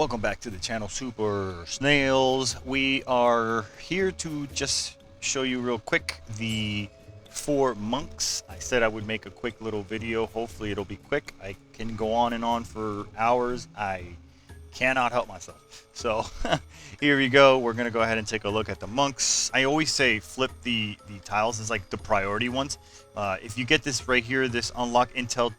Welcome back to the channel, Super Snails. We are here to just show you real quick the 4 monks. I said I would make a quick little video. Hopefully it'll be quick. I can go on and on for hours. I cannot help myself. So here we go. We're going to go ahead and take a look at the monks. I always say flip the tiles as like the priority ones. If you get this right here, this unlock Intel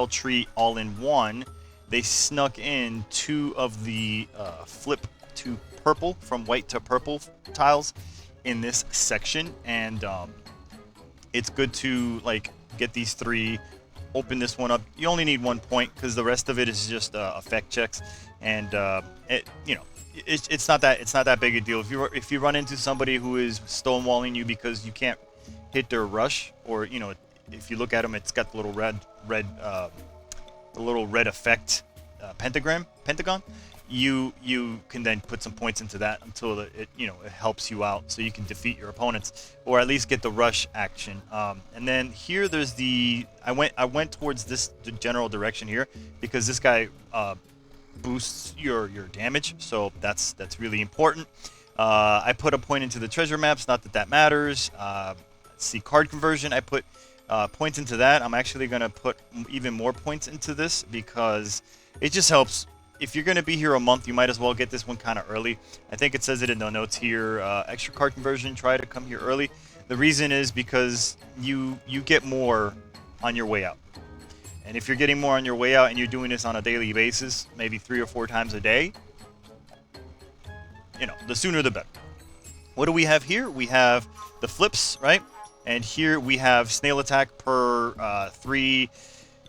tree all in one, they snuck in 2 of the flip to purple, from white to purple tiles in this section, and it's good to like get these 3, open this one up. You only need 1 point because the rest of it is just effect checks, and it's not that big a deal. If you run into somebody who is stonewalling you because you can't hit their rush, or if you look at them, it's got the little red effect pentagon. You can then put some points into that until it helps you out, so you can defeat your opponents or at least get the rush action. And then here there's I went towards this general direction here because this guy boosts your damage, so that's really important. I put a point into the treasure maps, not that matters. Let's see, card conversion, I put points into that. I'm actually going to put even more points into this because it just helps. If you're going to be here a month, you might as well get this one kind of early. I think it says it in the notes here. Extra card conversion, try to come here early. The reason is because you get more on your way out. And if you're getting more on your way out and you're doing this on a daily basis, maybe 3 or 4 times a day, the sooner the better. What do we have here? We have the flips, right? And here we have snail attack per 3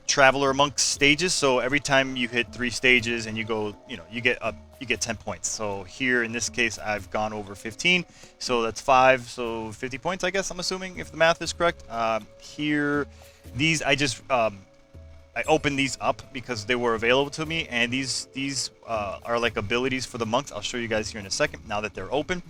traveler monk stages. So every time you hit 3 stages and you go, you get 10 points. So here in this case, I've gone over 15. So that's 5. So 50 points, I guess, I'm assuming, if the math is correct. Here, these I opened these up because they were available to me, and these are like abilities for the monks. I'll show you guys here in a second now that they're open.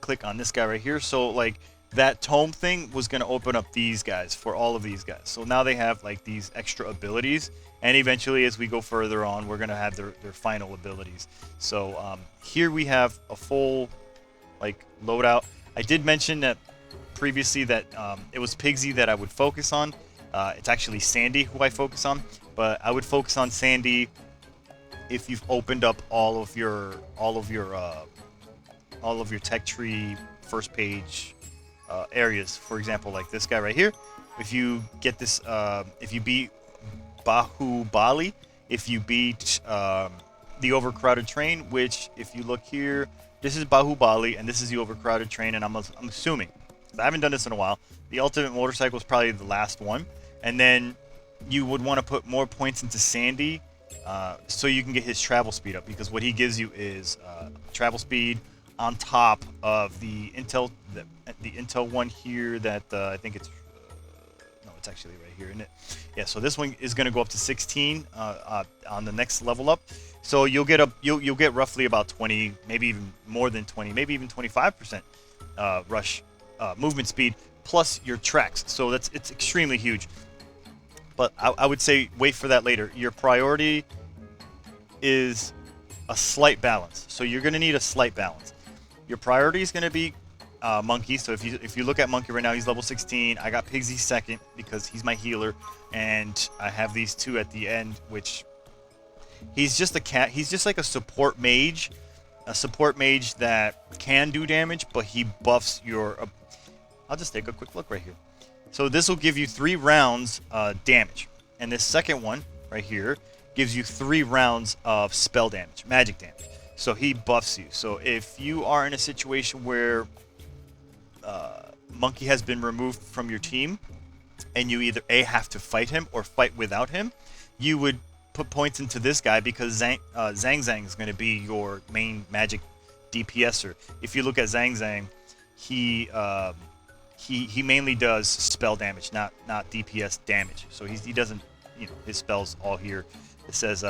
Click on this guy right here. So like, that tome thing was going to open up these guys for all of these guys. So now they have like these extra abilities, and eventually as we go further on, we're going to have their final abilities. So here we have a full like loadout. I did mention that previously that it was Pigsy that I would focus on. It's actually Sandy who I focus on, but I would focus on Sandy if you've opened up all of your tech tree first page areas. For example, like this guy right here. If you get this, if you beat Bahubali, if you beat the overcrowded train, which if you look here, this is Bahubali and this is the overcrowded train, and I'm assuming, I haven't done this in a while, the ultimate motorcycle is probably the last one, and then you would want to put more points into Sandy so you can get his travel speed up, because what he gives you is travel speed on top of the Intel one here that I think it's no, it's actually right here, isn't it? Yeah, so this one is going to go up to 16 on the next level up. So you'll get roughly about 20, maybe even more than 20, maybe even 25% rush movement speed plus your tracks. So it's extremely huge. But I would say wait for that later. Your priority is a slight balance. So you're going to need a slight balance. Your priority is going to be Monkey. So if you look at Monkey right now, he's level 16. I got Pigsy second because he's my healer, and I have these 2 at the end, which he's just a cat. He's just like a support mage that can do damage, but he buffs your. I'll just take a quick look right here. So this will give you 3 rounds damage, and this second one right here gives you 3 rounds of spell damage, magic damage. So he buffs you. So if you are in a situation where Monkey has been removed from your team, and you either A, have to fight him or fight without him, you would put points into this guy because Zang Zang is going to be your main magic DPSer. If you look at Zang Zang, he mainly does spell damage, not DPS damage. So he doesn't, his spells all here It says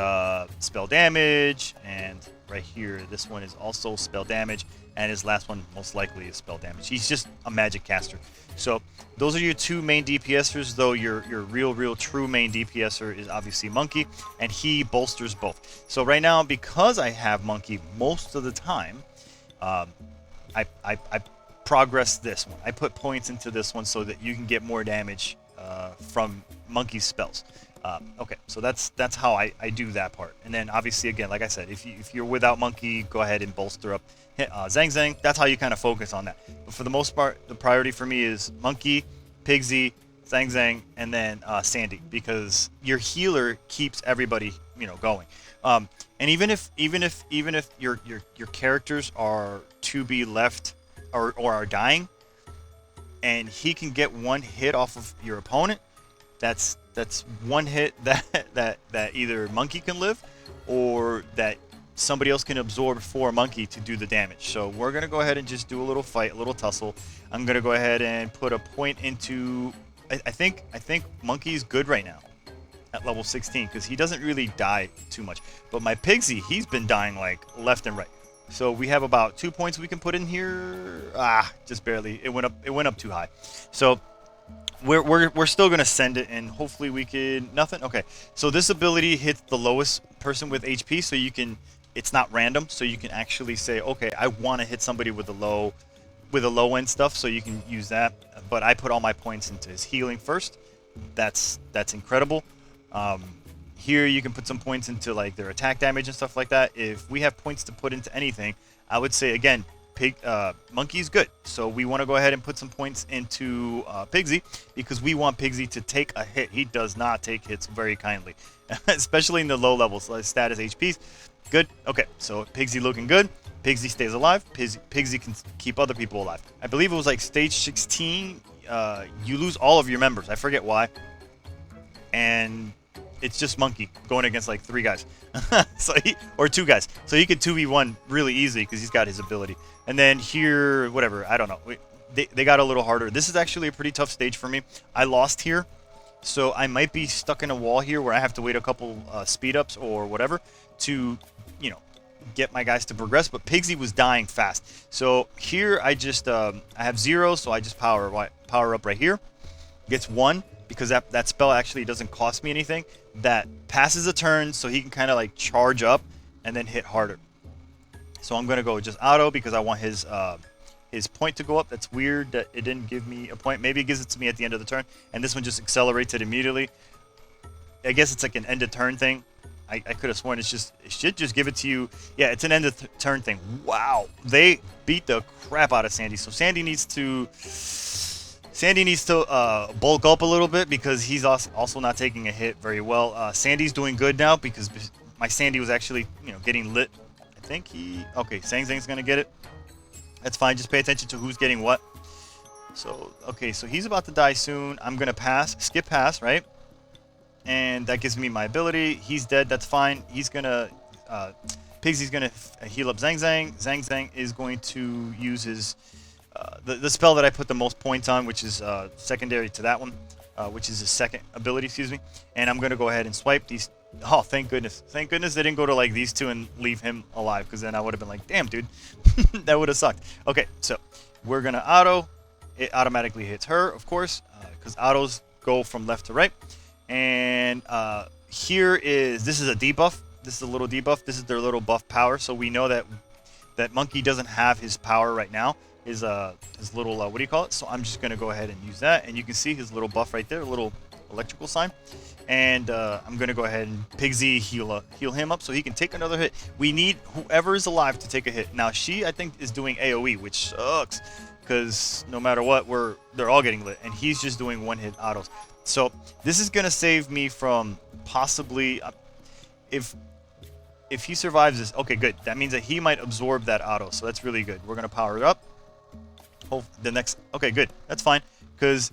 spell damage, and right here, this one is also spell damage, and his last one most likely is spell damage. He's just a magic caster. So those are your two main DPSers, though your real true main DPSer is obviously Monkey, and he bolsters both. So right now, because I have Monkey most of the time, I progress this one. I put points into this one so that you can get more damage from Monkey's spells. Okay, so that's how I do that part. And then obviously, again, like I said, if you're without Monkey, go ahead and bolster up Zhang Zhang. That's how you kind of focus on that. But for the most part, the priority for me is Monkey, Pigsy, Zhang Zhang, and then Sandy, because your healer keeps everybody going. And even if your characters are to be left or are dying, and he can get one hit off of your opponent, that's one hit that either Monkey can live, or that somebody else can absorb for Monkey to do the damage. So we're gonna go ahead and just do a little fight, a little tussle. I'm gonna go ahead and put a point into. I think Monkey's good right now at level 16 because he doesn't really die too much. But my Pigsy, he's been dying like left and right. So we have about 2 points we can put in here. Just barely. It went up too high. So we're still gonna send it, and hopefully we can nothing. Okay. So this ability hits the lowest person with HP, so you can. It's not random, so you can actually say, okay, I want to hit somebody with a low end stuff, so you can use that. But I put all my points into his healing first. That's incredible. Here you can put some points into like their attack damage and stuff like that. If we have points to put into anything, I would say again, Monkey's good. So we want to go ahead and put some points into Pigsy, because we want Pigsy to take a hit. He does not take hits very kindly, especially in the low levels. Like status HPs, good. Okay, so Pigsy looking good. Pigsy stays alive. Pigsy can keep other people alive. I believe it was like stage 16. You lose all of your members. I forget why. And it's just Monkey going against like 3 guys, or 2 guys. So he could 2v1 really easily because he's got his ability. And then here, whatever, I don't know. They got a little harder. This is actually a pretty tough stage for me. I lost here, so I might be stuck in a wall here where I have to wait a couple speed ups or whatever to, get my guys to progress. But Pigsy was dying fast. So here I just I have 0, so I just power up right here. Gets 1. Because that spell actually doesn't cost me anything. That passes a turn, so he can kind of like charge up and then hit harder. So I'm gonna go just auto because I want his point to go up. That's weird that it didn't give me a point. Maybe it gives it to me at the end of the turn, and this one just accelerates it immediately. I guess it's like an end of turn thing. I could have sworn it should just give it to you. Yeah, it's an end of turn thing. Wow, they beat the crap out of Sandy. So Sandy needs to bulk up a little bit because he's also not taking a hit very well. Sandy's doing good now because my Sandy was actually getting lit. I think okay. Zhang Zhang's gonna get it. That's fine. Just pay attention to who's getting what. So okay, so he's about to die soon. I'm gonna skip pass, right? And that gives me my ability. He's dead. That's fine. He's gonna Pigsy's gonna heal up Zhang Zhang. Zhang Zhang is going to use his the spell that I put the most points on, which is secondary to that one, which is his second ability, excuse me. And I'm going to go ahead and swipe these. Oh, thank goodness. Thank goodness they didn't go to like these 2 and leave him alive, because then I would have been like, damn, dude. That would have sucked. Okay, so we're going to auto. It automatically hits her, of course, because autos go from left to right. And this is a debuff. This is a little debuff. This is their little buff power. So we know that Monkey doesn't have his power right now. His little what do you call it? So I'm just gonna go ahead and use that, and you can see his little buff right there, a little electrical sign. And I'm gonna go ahead and Pigsy heal him up so he can take another hit. We need whoever is alive to take a hit. Now she, I think, is doing AOE, which sucks because no matter what, they're all getting lit, and he's just doing 1-hit autos. So this is gonna save me from possibly if he survives this. Okay, good. That means that he might absorb that auto, so that's really good. We're gonna power it up. Okay, good. That's fine, because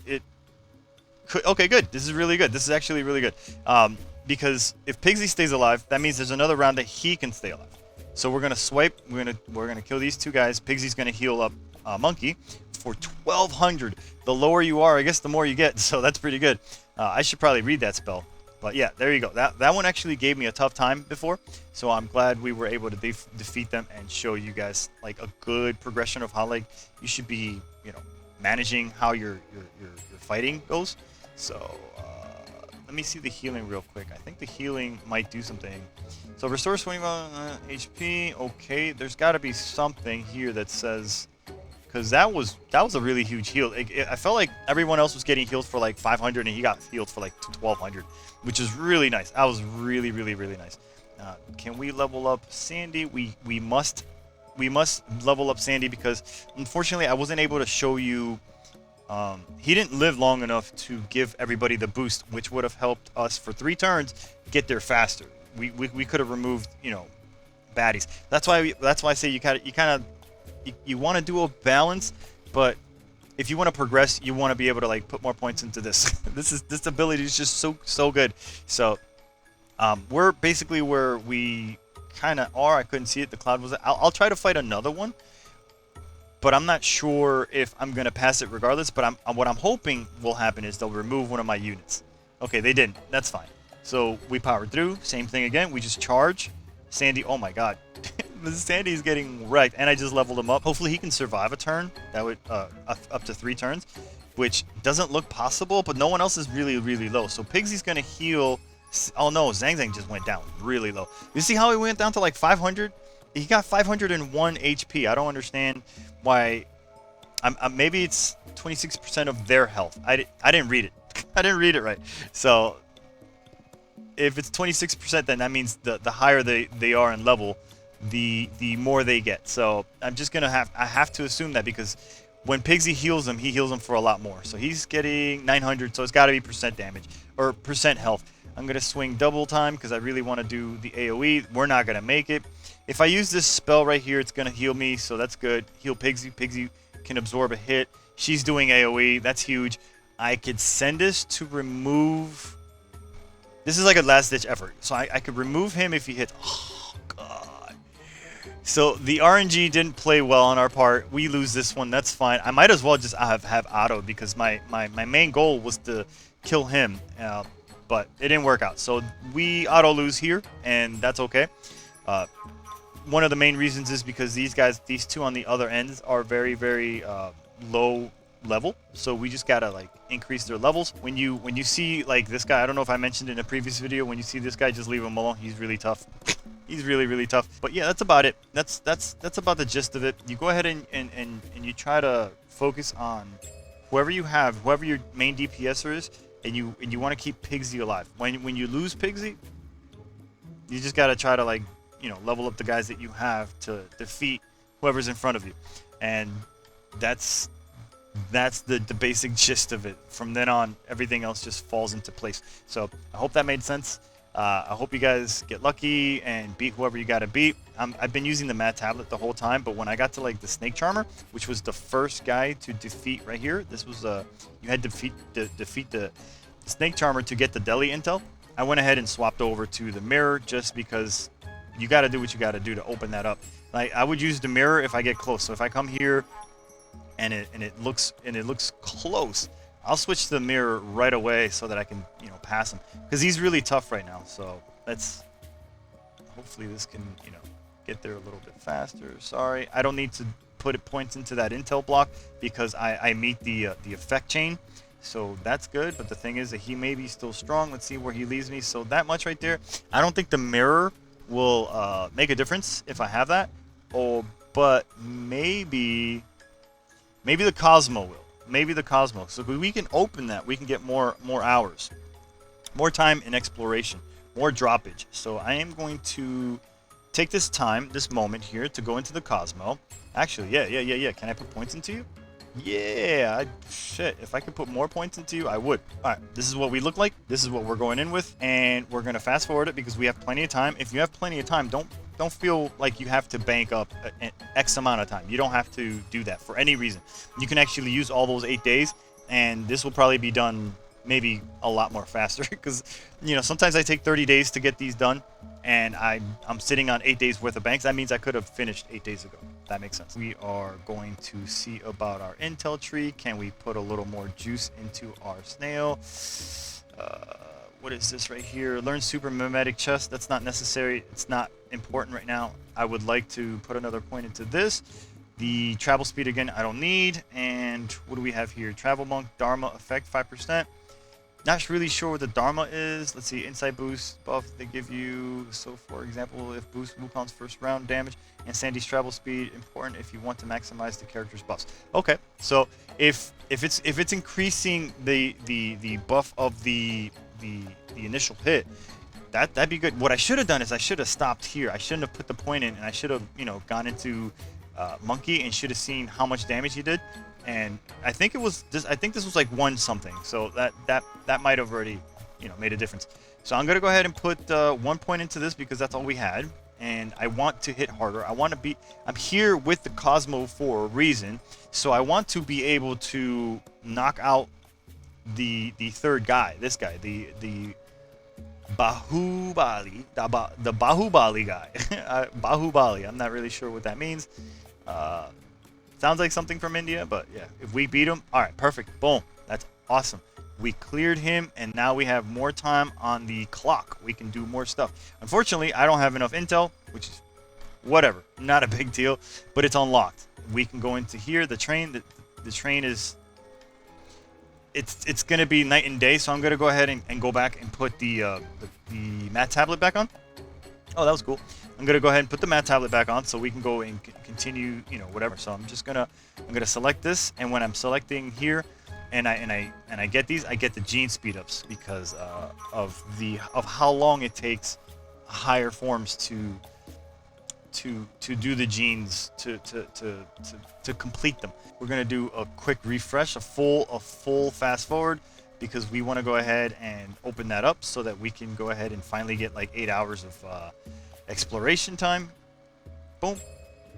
okay, good. This is really good. This is actually really good. Because if Pigsy stays alive, that means there's another round that he can stay alive. So we're gonna swipe. We're gonna kill these 2 guys. Pigsy's gonna heal up Monkey for 1,200. The lower you are, I guess, the more you get. So that's pretty good. I should probably read that spell. But yeah, there you go. That one actually gave me a tough time before, so I'm glad we were able to defeat them and show you guys like a good progression of how like you should be, managing how your fighting goes. So let me see the healing real quick. I think the healing might do something. So restores 21 HP. Okay, there's got to be something here that says, because that was a really huge heal. I felt like everyone else was getting healed for like 500 and he got healed for like 1200, which is really nice. That was really nice. Can we level up Sandy? We must level up Sandy because unfortunately I wasn't able to show you. He didn't live long enough to give everybody the boost, which would have helped us for 3 turns get there faster. We could have removed, baddies. That's why I say you want to do a balance, but if you want to progress, you want to be able to like put more points into this. This ability is just so good. So we're basically where we kind of are. I couldn't see it. The cloud was. I'll try to fight another one, but I'm not sure if I'm gonna pass it regardless. But what I'm hoping will happen is they'll remove one of my units. Okay, they didn't. That's fine. So we powered through. Same thing again. We just charge. Sandy. Oh my God. Sandy's getting wrecked, and I just leveled him up. Hopefully he can survive a turn. That would up to 3 turns, which doesn't look possible. But no one else is really low. So Pigsy's gonna heal. Oh no, Zang Zang just went down really low. You see how he went down to like 500? He got 501 HP. I don't understand why. Maybe it's 26% of their health. I didn't read it. I didn't read it right. So if it's 26%, then that means the higher they are in level, the more they get. So I'm just gonna have to assume that, because when Pigsy heals him, he heals him for a lot more. So he's getting 900, so it's got to be percent damage or percent health. I'm gonna swing double time because I really want to do the AoE. We're not gonna make it. If I use this spell right here, it's gonna heal me, so that's good. Heal Pigsy. Pigsy can absorb a hit. She's doing AoE. That's huge. I could send this to remove. This is like a last-ditch effort. So I could remove him if he hits. Oh, God. So the RNG didn't play well on our part. We lose this one. That's fine. I might as well just have auto, because my main goal was to kill him. But it didn't work out. So we auto lose here, and that's okay. One of the main reasons is because these two on the other ends are very low level, so we just gotta like increase their levels. When you see like this guy, I don't know if I mentioned in a previous video, when you see this guy, just leave him alone. He's really tough. He's really tough. But yeah, that's about it. That's about the gist of it. You go ahead and you try to focus on whoever you have, whoever your main DPSer is, and you want to keep Pigsy alive. When you lose Pigsy, you just gotta try to like level up the guys that you have to defeat whoever's in front of you, and that's the basic gist of it. From then on, everything else just falls into place. So I hope that made sense. I hope you guys get lucky and beat whoever you gotta beat. I've been using the Mad Tablet the whole time, but when I got to like the Snake Charmer, which was the first guy to defeat right here, this was you had to defeat the Snake Charmer to get the Deli intel. I went ahead and swapped over to the mirror just because you got to do what you got to do to open that up. Like, I would use the mirror if I get close. So if I come here and it looks close, I'll switch to the mirror right away so that I can pass him, because he's really tough right now. So let's hopefully this can get there a little bit faster. Sorry, I don't need to put points into that intel block because I meet the effect chain. So that's good, but the thing is that he may be still strong. Let's see where he leaves me. So that much right there. I don't think the mirror will make a difference if I have that. Oh, but maybe the Cosmo will. Maybe the Cosmo. So if we can open that, we can get more hours, more time in exploration, more droppage. So I am going to take this moment here to go into the Cosmo. Actually, yeah. Can I put points into you? Yeah, shit. If I could put more points into you, I would. All right, this is what we look like. This is what we're going in with, and we're gonna fast forward it because we have plenty of time. If you have plenty of time, don't feel like you have to bank up an X amount of time. You don't have to do that for any reason. You can actually use all those 8 days, and this will probably be done maybe a lot more faster because sometimes I take 30 days to get these done, and I'm sitting on 8 days worth of banks. That means I could have finished 8 days ago. That makes sense. We are going to see about our intel tree. Can we put a little more juice into our snail? what is this right here? Learn super mimetic chess. That's not necessary. It's not important right now. I would like to put another point into this. The travel speed again, I don't need. And what do we have here? Travel monk, Dharma effect 5%. Not really sure what the Dharma is. Let's see, inside boost buff they give you. So for example, if boost Wukong's first round damage and Sandy's travel speed, important if you want to maximize the character's buffs. Okay, so if it's increasing the buff of the initial hit, that'd be good. What I should have done is I should have stopped here. I shouldn't have put the point in, and I should have gone into Monkey and should have seen how much damage he did. And I think it was this. I think this was like 1 something. So that might have already, made a difference. So I'm gonna go ahead and put 1 point into this because that's all we had. And I want to hit harder. I want to be. I'm here with the Cosmo for a reason. So I want to be able to knock out the third guy. This guy, the Bahubali, the Bahubali guy. Bahubali. I'm not really sure what that means. Sounds like something from India, but yeah, if we beat him, all right, perfect, boom, that's awesome. We cleared him, and now we have more time on the clock. We can do more stuff. Unfortunately, I don't have enough intel, which is whatever, not a big deal, but it's unlocked. We can go into here. The train, the train is, it's gonna be night and day. So I'm gonna go ahead and go back and put the mat tablet back on. Oh, that was cool. I'm gonna go ahead and put the mat tablet back on so we can go and continue, whatever. So I'm gonna select this, and when I'm selecting here, and I get these, I get the gene speed ups because of how long it takes higher forms to do the genes to complete them. We're gonna do a quick refresh, a full fast forward, because we want to go ahead and open that up so that we can go ahead and finally get like 8 hours of exploration time. Boom,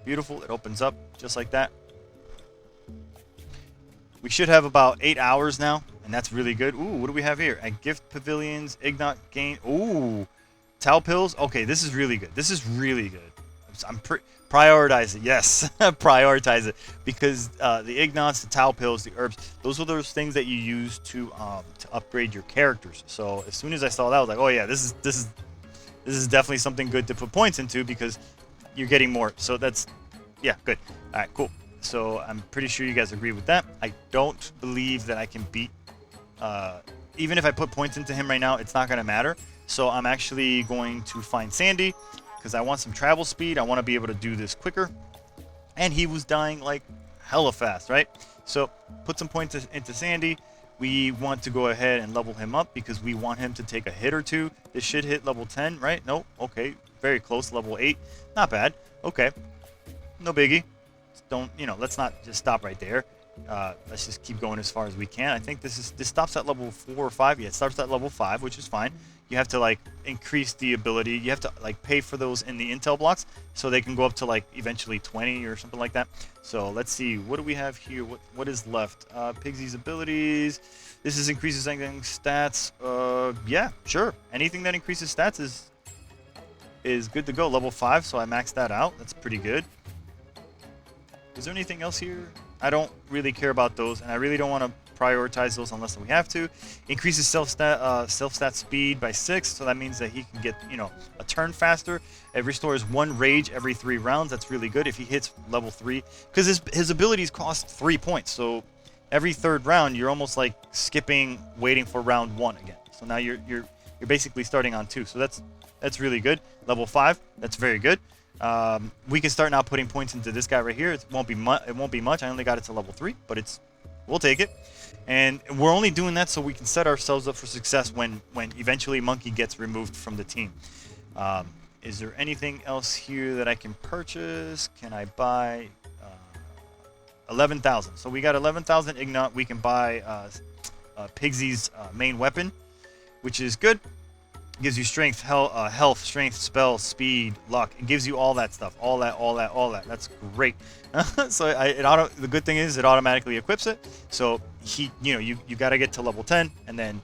beautiful. It opens up just like that. We should have about 8 hours now, and that's really good. Ooh, what do we have here? At gift pavilions, Ignat gain. Ooh, Tau pills. Okay, this is really good. This is really good. I'm prioritize it. Yes, prioritize it, because the Ignats, the Tau pills, the herbs, those are those things that you use to upgrade your characters. So as soon as I saw that, I was like, oh yeah, this is definitely something good to put points into because you're getting more. So that's, yeah, good. All right, cool. So I'm pretty sure you guys agree with that. I don't believe that I can beat, even if I put points into him right now, it's not going to matter. So I'm actually going to find Sandy because I want some travel speed. I want to be able to do this quicker. And he was dying like hella fast, right? So put some points into Sandy. We want to go ahead and level him up because we want him to take a hit or two. This should hit level 10, right? No, okay, very close, level 8. Not bad. Okay, no biggie. Don't, let's not just stop right there. Let's just keep going as far as we can. I think this stops at level 4 or 5. Yeah, it starts at level 5, which is fine. You have to like increase the ability. You have to like pay for those in the intel blocks so they can go up to like eventually 20 or something like that. So let's see, what do we have here? What is left? Pigsy's abilities. This increases anything stats. Yeah, sure. Anything that increases stats is good to go. Level 5, so I maxed that out. That's pretty good. Is there anything else here? I don't really care about those, and I really don't want to prioritize those unless we have to. Increases self-stat speed by 6, so that means that he can get, a turn faster. It restores 1 rage every 3 rounds. That's really good if he hits level 3, because his abilities cost 3 points. So every 3rd round, you're almost like skipping, waiting for round 1 again. So now you're basically starting on 2. So that's really good. Level 5, that's very good. We can start now putting points into this guy right here. It won't be much. I only got it to level 3, but we'll take it. And we're only doing that so we can set ourselves up for success when eventually Monkey gets removed from the team. Is there anything else here that I can purchase? Can I buy 11,000? So we got 11,000 Ignat. We can buy Pigsy's main weapon, which is good. Gives you strength, health, strength, spell, speed, luck. It gives you all that stuff, all that. That's great. So the good thing is it automatically equips it. So you got to get to level 10, and then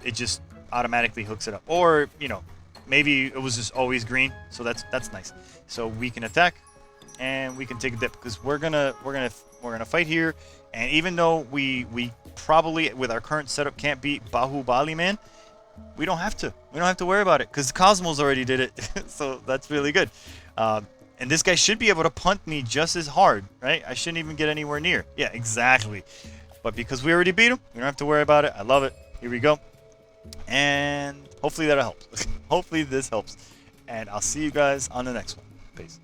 it just automatically hooks it up. Or maybe it was just always green. So that's nice. So we can attack, and we can take a dip because we're gonna fight here. And even though we probably with our current setup can't beat Bahubali Man, we don't have to. We don't have to worry about it because Cosmos already did it. So that's really good. And this guy should be able to punt me just as hard, right? I shouldn't even get anywhere near. Yeah, exactly. But because we already beat him, we don't have to worry about it. I love it. Here we go. And hopefully that helps. Hopefully this helps. And I'll see you guys on the next one. Peace.